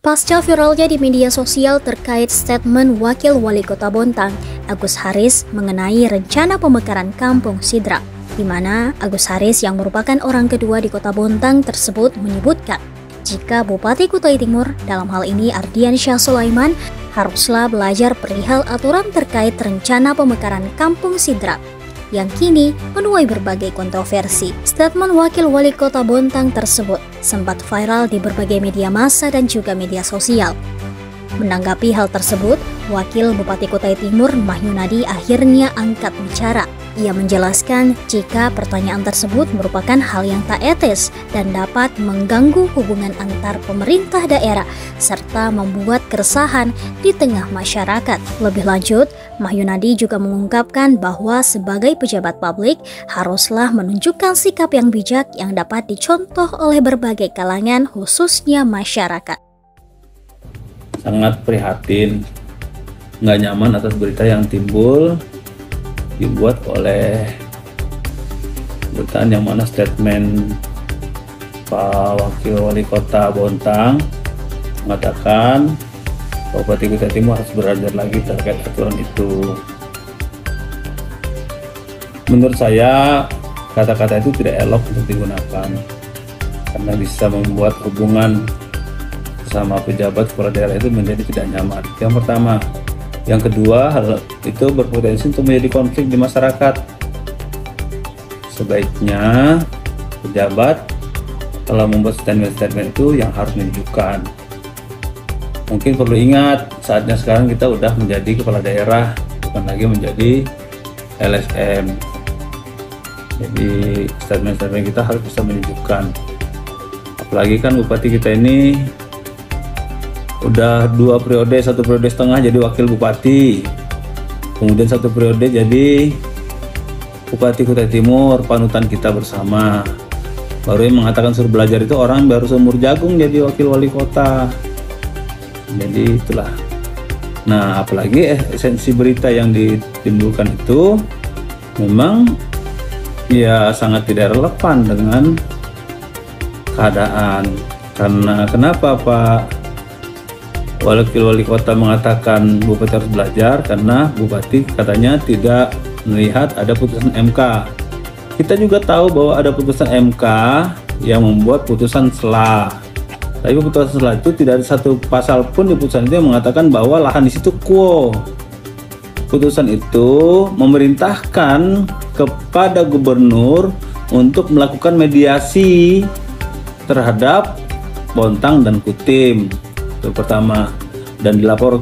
Pasca viralnya di media sosial terkait statement Wakil Wali Kota Bontang, Agus Haris, mengenai rencana pemekaran Kampung Sidrap, di mana Agus Haris yang merupakan orang kedua di Kota Bontang tersebut menyebutkan jika Bupati Kutai Timur, dalam hal ini Ardian Syah Sulaiman, haruslah belajar perihal aturan terkait rencana pemekaran Kampung Sidrap yang kini menuai berbagai kontroversi. Statement Wakil Wali Kota Bontang tersebut sempat viral di berbagai media massa dan juga media sosial. Menanggapi hal tersebut, Wakil Bupati Kutai Timur Mahyunadi akhirnya angkat bicara. Ia menjelaskan jika pertanyaan tersebut merupakan hal yang tak etis dan dapat mengganggu hubungan antar pemerintah daerah serta membuat keresahan di tengah masyarakat. Lebih lanjut, Mahyunadi juga mengungkapkan bahwa sebagai pejabat publik haruslah menunjukkan sikap yang bijak yang dapat dicontoh oleh berbagai kalangan, khususnya masyarakat. Sangat prihatin, nggak nyaman atas berita yang timbul dibuat oleh berita yang mana statement Pak Wakil Wali Kota Bontang mengatakan Bupati Kutai Timur harus belajar lagi terkait aturan itu. Menurut saya kata-kata itu tidak elok untuk digunakan karena bisa membuat hubungan sama pejabat kepala daerah itu menjadi tidak nyaman. Yang pertama. Yang kedua, hal itu berpotensi untuk menjadi konflik di masyarakat. Sebaiknya pejabat kalau membuat statement-statement itu yang harus menunjukkan. Mungkin perlu ingat, saatnya sekarang kita udah menjadi kepala daerah, bukan lagi menjadi LSM. Jadi statement-statement kita harus bisa menunjukkan. Apalagi kan bupati kita ini udah 2 periode, 1 periode setengah jadi wakil bupati, kemudian 1 periode jadi Bupati Kutai Timur, panutan kita bersama. Baru yang mengatakan suruh belajar itu orang baru seumur jagung jadi wakil wali kota. Jadi itulah. Nah, apalagi esensi berita yang ditimbulkan itu memang ya sangat tidak relevan dengan keadaan. Karena kenapa Pak Wakil Wali Kota mengatakan Bupati harus belajar? Karena Bupati katanya tidak melihat ada putusan MK. Kita juga tahu bahwa ada putusan MK yang membuat putusan sela. Tapi putusan sela itu tidak ada satu pasal pun di putusan itu yang mengatakan bahwa lahan di situ quo. Putusan itu memerintahkan kepada gubernur untuk melakukan mediasi terhadap Bontang dan Kutim. Itu pertama, dan dilapor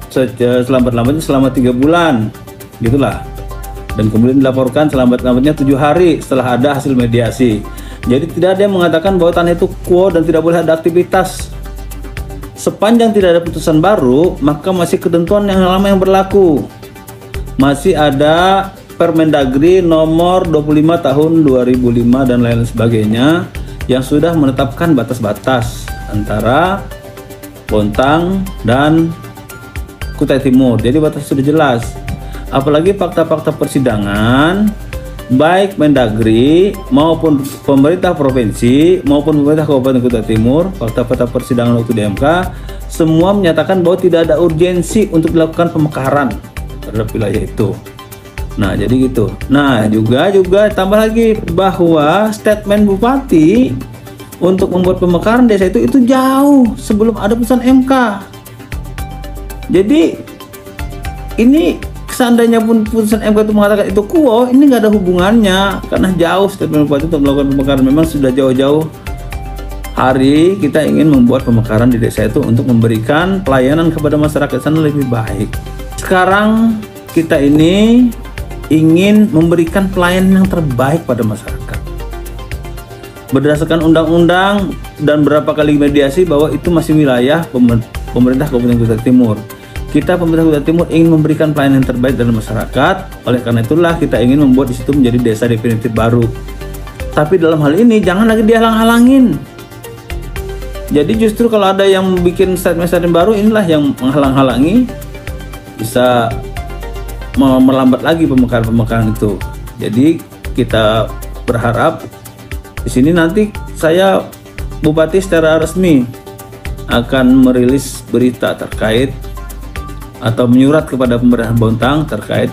selambat-lambatnya selama 3 bulan gitulah, dan kemudian dilaporkan selambat-lambatnya 7 hari setelah ada hasil mediasi. Jadi tidak ada yang mengatakan bahwa tanah itu quo dan tidak boleh ada aktivitas. Sepanjang tidak ada putusan baru, maka masih ketentuan yang lama yang berlaku. Masih ada Permendagri nomor 25 tahun 2005 dan lain sebagainya yang sudah menetapkan batas-batas antara Bontang dan Kutai Timur. Jadi batas sudah jelas. Apalagi fakta-fakta persidangan baik Mendagri maupun pemerintah provinsi maupun pemerintah Kabupaten Kutai Timur, fakta-fakta persidangan waktu di MK semua menyatakan bahwa tidak ada urgensi untuk dilakukan pemekaran terhadap wilayah itu. Nah, jadi gitu. Nah, juga tambah lagi bahwa statement bupati untuk membuat pemekaran desa itu jauh sebelum ada putusan MK. Jadi ini seandainya pun putusan MK itu mengatakan itu quo, ini nggak ada hubungannya karena jauh statement bupati untuk melakukan pemekaran. Memang sudah jauh-jauh hari kita ingin membuat pemekaran di desa itu untuk memberikan pelayanan kepada masyarakat sana lebih baik. Sekarang kita ini ingin memberikan pelayanan yang terbaik pada masyarakat. Berdasarkan undang-undang dan berapa kali mediasi bahwa itu masih wilayah pemerintah Kabupaten Kutai Timur. Kita pemerintah Kutai Timur ingin memberikan pelayanan yang terbaik dalam masyarakat. Oleh karena itulah kita ingin membuat di situ menjadi desa definitif baru. Tapi dalam hal ini jangan lagi dihalang-halangin. Jadi justru kalau ada yang bikin statement-statement baru, inilah yang menghalang-halangi, bisa melambat lagi pemekaran itu. Jadi kita berharap di sini nanti saya bupati secara resmi akan merilis berita terkait atau menyurat kepada pemerintahan Bontang terkait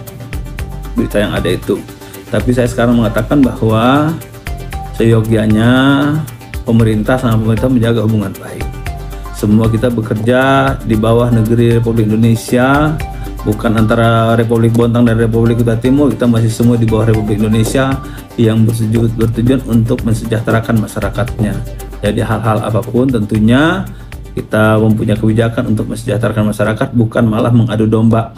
berita yang ada itu. Tapi saya sekarang mengatakan bahwa seyogianya pemerintah sama pemerintah menjaga hubungan baik. Semua kita bekerja di bawah negeri Republik Indonesia, bukan antara Republik Bontang dan Republik Kutai Timur. Kita masih semua di bawah Republik Indonesia yang bertujuan untuk mensejahterakan masyarakatnya. Jadi hal-hal apapun tentunya kita mempunyai kebijakan untuk mensejahterakan masyarakat, bukan malah mengadu domba.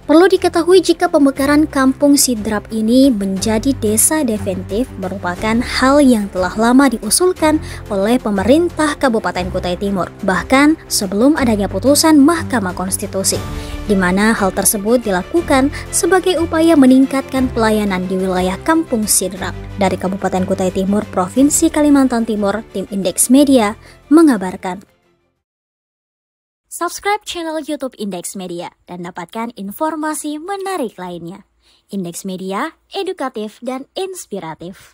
Perlu diketahui jika pemekaran Kampung Sidrap ini menjadi desa definitif merupakan hal yang telah lama diusulkan oleh pemerintah Kabupaten Kutai Timur, bahkan sebelum adanya putusan Mahkamah Konstitusi, di mana hal tersebut dilakukan sebagai upaya meningkatkan pelayanan di wilayah Kampung Sidrap. Dari Kabupaten Kutai Timur, Provinsi Kalimantan Timur, tim Indeks Media mengabarkan. Subscribe channel YouTube Indeks Media dan dapatkan informasi menarik lainnya. Indeks Media, edukatif dan inspiratif.